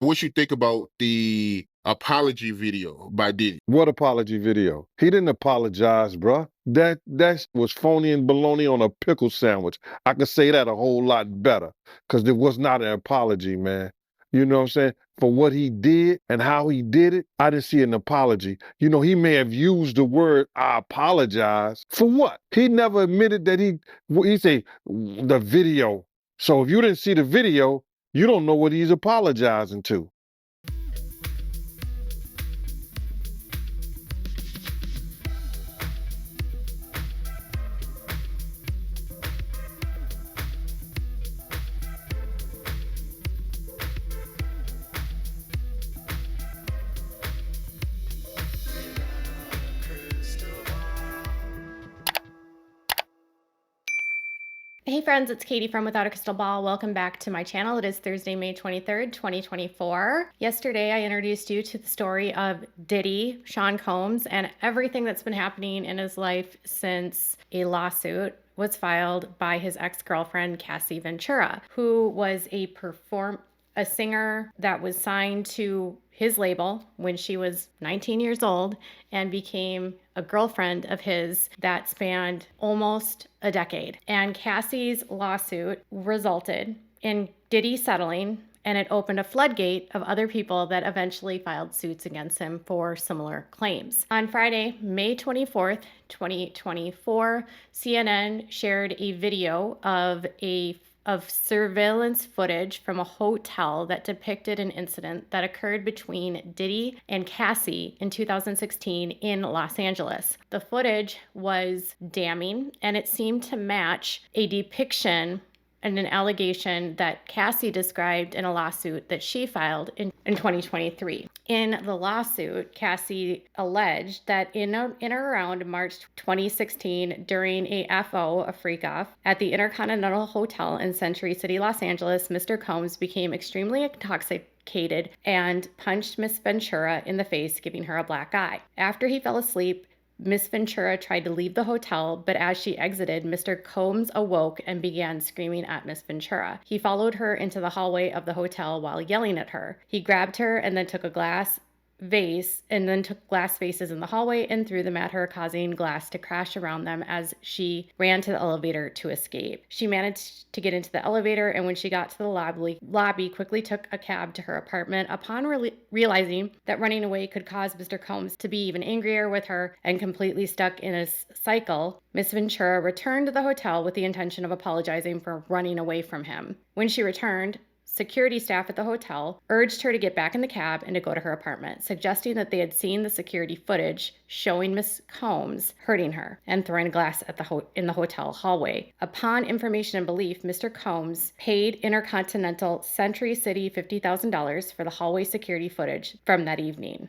What you think about the apology video by Diddy? What apology video? He didn't apologize, bruh. That was phony and baloney on a pickle sandwich. I could say that a whole lot better because it was not an apology, man. You know what I'm saying? For what he did and how he did it, I didn't see an apology. You know, he may have used the word "I apologize" for what? He never admitted that he say the video. So if you didn't see the video, you don't know what he's apologizing to. Hey friends, it's Katie from Without a Crystal Ball. Welcome back to my channel. It is Thursday, May 23rd, 2024. Yesterday, I introduced you to the story of Diddy, Sean Combs, and everything that's been happening in his life since a lawsuit was filed by his ex-girlfriend, Cassie Ventura, who was a singer that was signed to his label when she was 19 years old and became a girlfriend of his that spanned almost a decade. And Cassie's lawsuit resulted in Diddy settling, and it opened a floodgate of other people that eventually filed suits against him for similar claims. On Friday, May 24th, 2024, CNN shared a video of surveillance footage from a hotel that depicted an incident that occurred between Diddy and Cassie in 2016 in Los Angeles. The footage was damning, and it seemed to match a depiction and an allegation that Cassie described in a lawsuit that she filed in 2023. In the lawsuit, Cassie alleged that in or around March 2016, during a FO, a freak-off, at the Intercontinental Hotel in Century City, Los Angeles, Mr. Combs became extremely intoxicated and punched Miss Ventura in the face, giving her a black eye. After he fell asleep, Miss Ventura tried to leave the hotel, but as she exited, Mr. Combs awoke and began screaming at Miss Ventura. He followed her into the hallway of the hotel while yelling at her. He grabbed her and then took glass vases in the hallway and threw them at her, causing glass to crash around them as she ran to the elevator to escape. She managed to get into the elevator, and when she got to the lobby quickly took a cab to her apartment. Upon realizing that running away could cause Mr. Combs to be even angrier with her and completely stuck in a cycle, Miss Ventura returned to the hotel with the intention of apologizing for running away from him. When she returned, security staff at the hotel urged her to get back in the cab and to go to her apartment, suggesting that they had seen the security footage showing Miss Combs hurting her and throwing a glass at in the hotel hallway. Upon information and belief, Mr. Combs paid Intercontinental Century City $50,000 for the hallway security footage from that evening.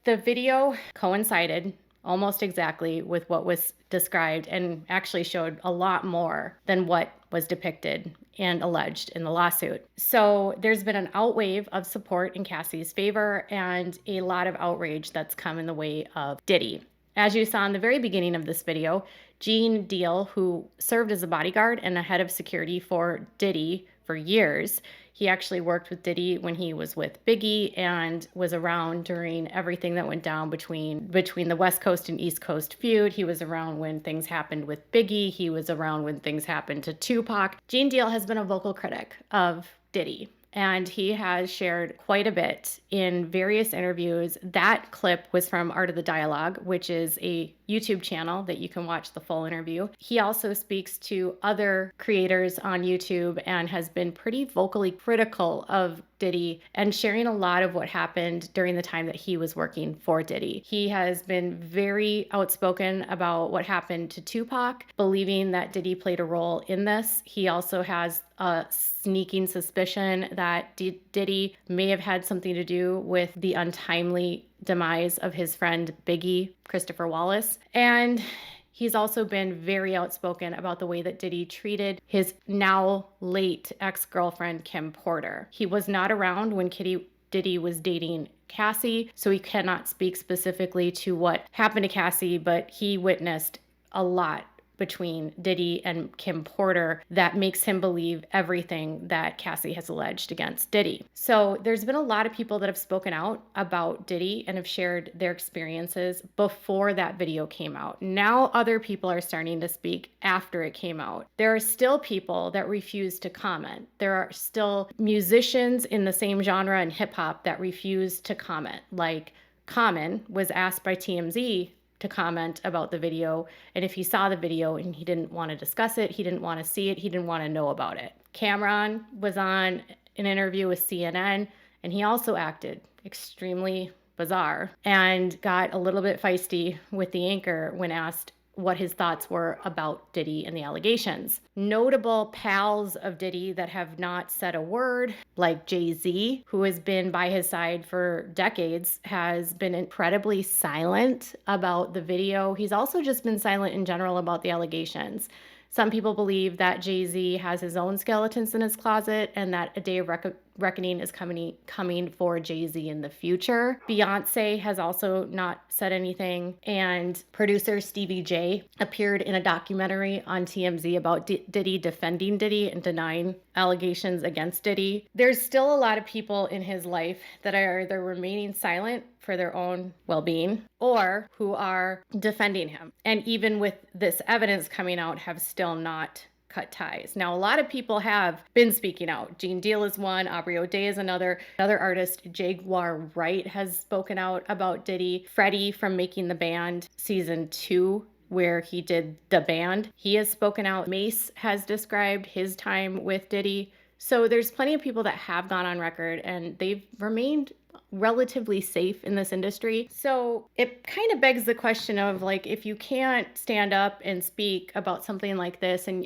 The video coincided almost exactly with what was described and actually showed a lot more than what was depicted and alleged in the lawsuit. So there's been an outwave of support in Cassie's favor and a lot of outrage that's come in the way of Diddy. As you saw in the very beginning of this video, Gene Deal, who served as a bodyguard and a head of security for Diddy for years, he actually worked with Diddy when he was with Biggie and was around during everything that went down between the West Coast and East Coast feud. He was around when things happened with Biggie. He was around when things happened to Tupac. Gene Deal has been a vocal critic of Diddy, and he has shared quite a bit in various interviews. That clip was from Art of the Dialogue, which is a YouTube channel that you can watch the full interview. He also speaks to other creators on YouTube and has been pretty vocally critical of Diddy and sharing a lot of what happened during the time that he was working for Diddy. He has been very outspoken about what happened to Tupac, believing that Diddy played a role in this. He also has a sneaking suspicion that Diddy may have had something to do with the untimely demise of his friend Biggie, Christopher Wallace. And he's also been very outspoken about the way that Diddy treated his now late ex-girlfriend, Kim Porter. He was not around when Diddy was dating Cassie, so he cannot speak specifically to what happened to Cassie, but he witnessed a lot between Diddy and Kim Porter that makes him believe everything that Cassie has alleged against Diddy. So there's been a lot of people that have spoken out about Diddy and have shared their experiences before that video came out. Now other people are starting to speak after it came out. There are still people that refuse to comment. There are still musicians in the same genre in hip hop that refuse to comment. Like Common was asked by TMZ to comment about the video, and if he saw the video and he didn't want to discuss it, he didn't want to see it, he didn't want to know about it. Cameron was on an interview with CNN, and he also acted extremely bizarre and got a little bit feisty with the anchor when asked what his thoughts were about Diddy and the allegations. Notable pals of Diddy that have not said a word, like Jay-Z, who has been by his side for decades, has been incredibly silent about the video. He's also just been silent in general about the allegations. Some people believe that Jay-Z has his own skeletons in his closet and that a day of reckoning is coming for Jay-Z in the future. Beyonce has also not said anything. And producer Stevie J appeared in a documentary on TMZ about Diddy defending Diddy and denying allegations against Diddy. There's still a lot of people in his life that are either remaining silent for their own well-being or who are defending him. And even with this evidence coming out, have still not cut ties. Now, a lot of people have been speaking out. Gene Deal is one. Aubrey O'Day is another. Another artist, Jaguar Wright, has spoken out about Diddy. Freddie from Making the Band Season 2, where he did the band, he has spoken out. Mace has described his time with Diddy. So there's plenty of people that have gone on record and they've remained relatively safe in this industry. So it kind of begs the question of, like, if you can't stand up and speak about something like this and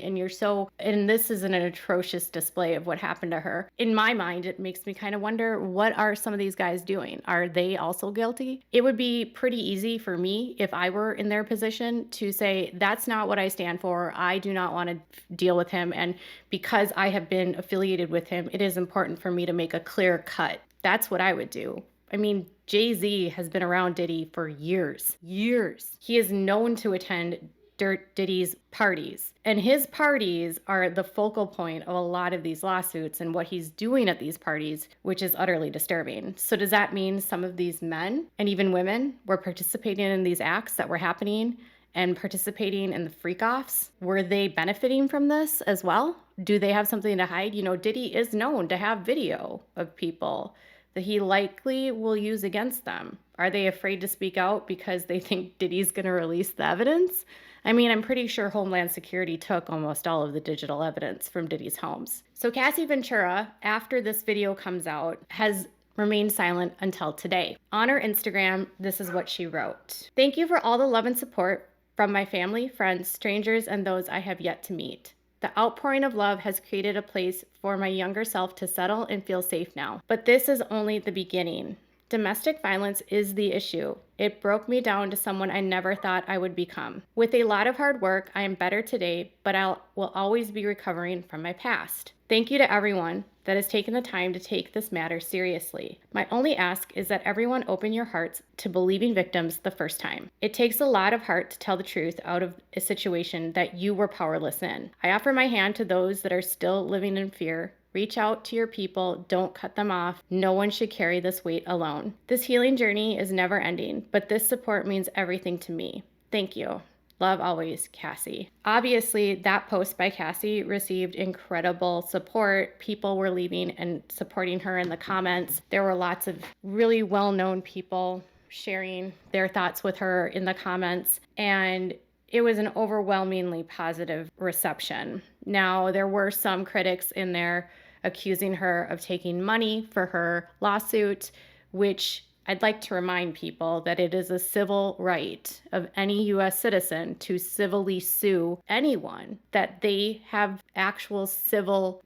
this is an atrocious display of what happened to her. In my mind, it makes me kind of wonder, what are some of these guys doing? Are they also guilty? It would be pretty easy for me if I were in their position to say, that's not what I stand for. I do not want to deal with him. And because I have been affiliated with him, it is important for me to make a clear cut. That's what I would do. I mean, Jay-Z has been around Diddy for years. He is known to attend Diddy's parties. And his parties are the focal point of a lot of these lawsuits and what he's doing at these parties, which is utterly disturbing. So does that mean some of these men and even women were participating in these acts that were happening and participating in the freak-offs? Were they benefiting from this as well? Do they have something to hide? You know, Diddy is known to have video of people that he likely will use against them. Are they afraid to speak out because they think Diddy's going to release the evidence? I mean, I'm pretty sure Homeland Security took almost all of the digital evidence from Diddy's homes. So Cassie Ventura, after this video comes out, has remained silent until today. On her Instagram, this is what she wrote. "Thank you for all the love and support from my family, friends, strangers, and those I have yet to meet. The outpouring of love has created a place for my younger self to settle and feel safe now. But this is only the beginning. Domestic violence is the issue. It broke me down to someone I never thought I would become. With a lot of hard work, I am better today, but I will always be recovering from my past. Thank you to everyone that has taken the time to take this matter seriously. My only ask is that everyone open your hearts to believing victims the first time. It takes a lot of heart to tell the truth out of a situation that you were powerless in. I offer my hand to those that are still living in fear. Reach out to your people. Don't cut them off. No one should carry this weight alone. This healing journey is never ending, but this support means everything to me. Thank you. Love always, Cassie." Obviously, that post by Cassie received incredible support. People were leaving and supporting her in the comments. There were lots of really well-known people sharing their thoughts with her in the comments, and it was an overwhelmingly positive reception. Now, there were some critics in there accusing her of taking money for her lawsuit, which I'd like to remind people that it is a civil right of any U.S. citizen to civilly sue anyone that they have actual civil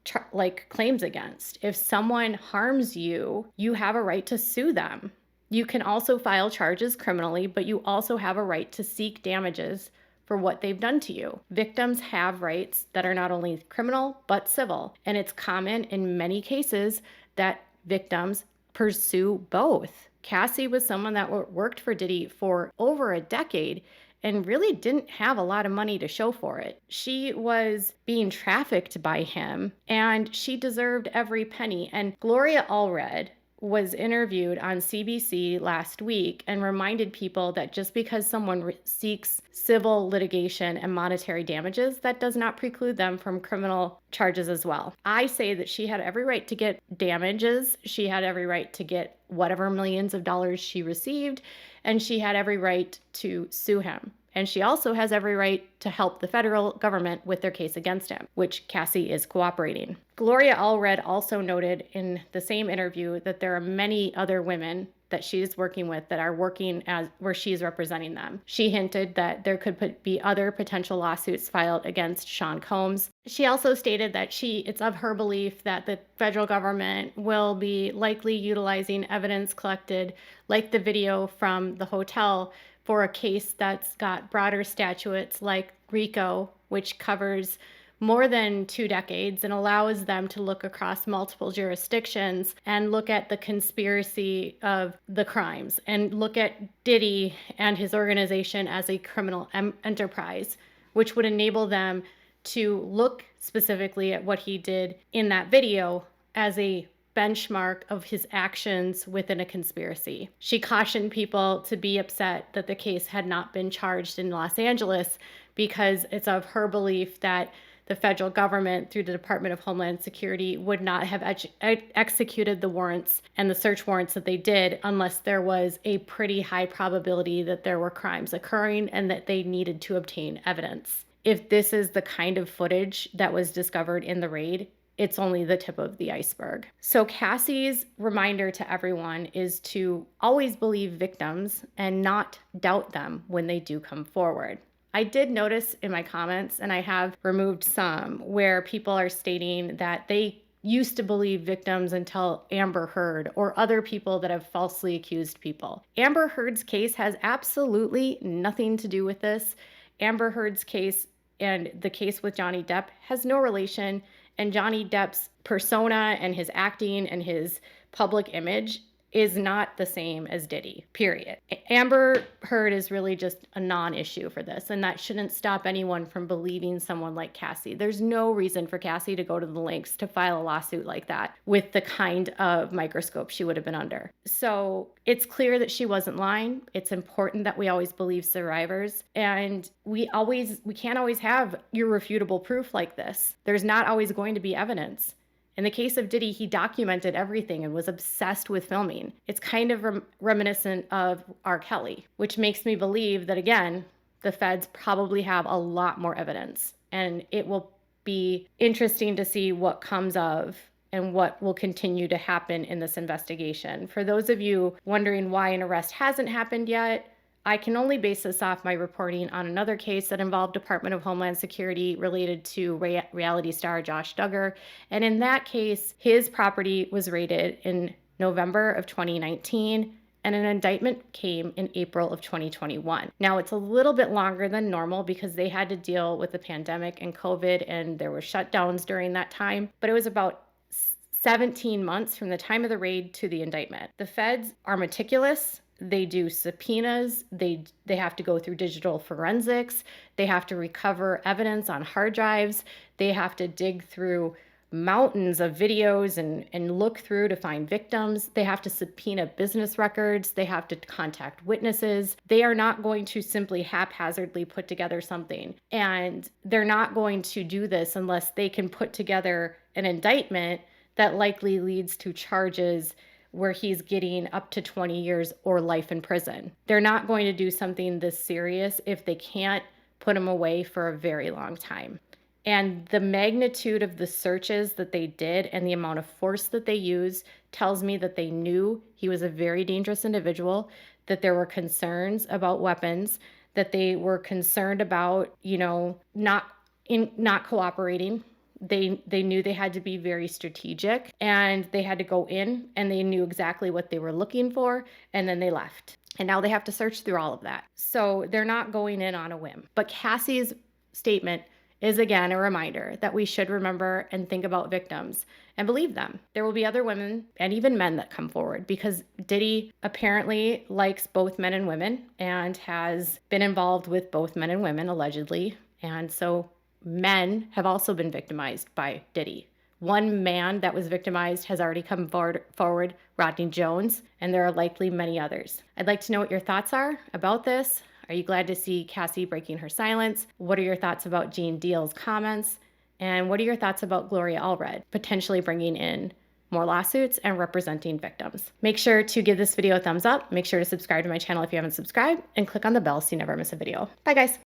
claims against. If someone harms you, you have a right to sue them. You can also file charges criminally, but you also have a right to seek damages for what they've done to you. Victims have rights that are not only criminal, but civil. And it's common in many cases that victims pursue both. Cassie was someone that worked for Diddy for over a decade, and really didn't have a lot of money to show for it. She was being trafficked by him, and she deserved every penny. And Gloria Allred was interviewed on CBC last week and reminded people that just because someone seeks civil litigation and monetary damages, that does not preclude them from criminal charges as well. I say that she had every right to get damages. She had every right to get whatever millions of dollars she received, and she had every right to sue him. And she also has every right to help the federal government with their case against him, which Cassie is cooperating. Gloria Allred also noted in the same interview that there are many other women that she's working with that are working as where she's representing them. She hinted that there could be other potential lawsuits filed against Sean Combs. She also stated that it's of her belief that the federal government will be likely utilizing evidence collected, like the video from the hotel, for a case that's got broader statutes like RICO, which covers more than 2 decades and allows them to look across multiple jurisdictions and look at the conspiracy of the crimes and look at Diddy and his organization as a criminal enterprise, which would enable them to look specifically at what he did in that video as a benchmark of his actions within a conspiracy. She cautioned people to be upset that the case had not been charged in Los Angeles because it's of her belief that the federal government, through the Department of Homeland Security, would not have executed the warrants and the search warrants that they did unless there was a pretty high probability that there were crimes occurring and that they needed to obtain evidence. If this is the kind of footage that was discovered in the raid, it's only the tip of the iceberg. So Cassie's reminder to everyone is to always believe victims and not doubt them when they do come forward. I did notice in my comments, and I have removed some, where people are stating that they used to believe victims until Amber Heard or other people that have falsely accused people. Amber Heard's case has absolutely nothing to do with this. Amber Heard's case and the case with Johnny Depp has no relation, and Johnny Depp's persona and his acting and his public image is not the same as Diddy, period. Amber Heard is really just a non-issue for this, and that shouldn't stop anyone from believing someone like Cassie. There's no reason for Cassie to go to the lengths to file a lawsuit like that with the kind of microscope she would have been under. So it's clear that she wasn't lying. It's important that we always believe survivors, and we can't always have irrefutable proof like this. There's not always going to be evidence. In the case of Diddy, he documented everything and was obsessed with filming. It's kind of reminiscent of R. Kelly, which makes me believe that, again, the feds probably have a lot more evidence. And it will be interesting to see what comes of and what will continue to happen in this investigation. For those of you wondering why an arrest hasn't happened yet, I can only base this off my reporting on another case that involved Department of Homeland Security related to reality star Josh Duggar. And in that case, his property was raided in November of 2019, and an indictment came in April of 2021. Now, it's a little bit longer than normal because they had to deal with the pandemic and COVID, and there were shutdowns during that time, but it was about 17 months from the time of the raid to the indictment. The feds are meticulous. They do subpoenas, they have to go through digital forensics, they have to recover evidence on hard drives, they have to dig through mountains of videos and look through to find victims, they have to subpoena business records, they have to contact witnesses. They are not going to simply haphazardly put together something. And they're not going to do this unless they can put together an indictment that likely leads to charges where he's getting up to 20 years or life in prison. They're not going to do something this serious if they can't put him away for a very long time. And the magnitude of the searches that they did and the amount of force that they used tells me that they knew he was a very dangerous individual, that there were concerns about weapons, that they were concerned about, not cooperating. They knew they had to be very strategic, and they had to go in and they knew exactly what they were looking for, and then they left. And now they have to search through all of that. So they're not going in on a whim. But Cassie's statement is again a reminder that we should remember and think about victims and believe them. There will be other women and even men that come forward because Diddy apparently likes both men and women and has been involved with both men and women, allegedly. And so men have also been victimized by Diddy. One man that was victimized has already come forward, Rodney Jones, and there are likely many others. I'd like to know what your thoughts are about this. Are you glad to see Cassie breaking her silence? What are your thoughts about Gene Deal's comments? And what are your thoughts about Gloria Allred potentially bringing in more lawsuits and representing victims? Make sure to give this video a thumbs up. Make sure to subscribe to my channel if you haven't subscribed and click on the bell so you never miss a video. Bye guys.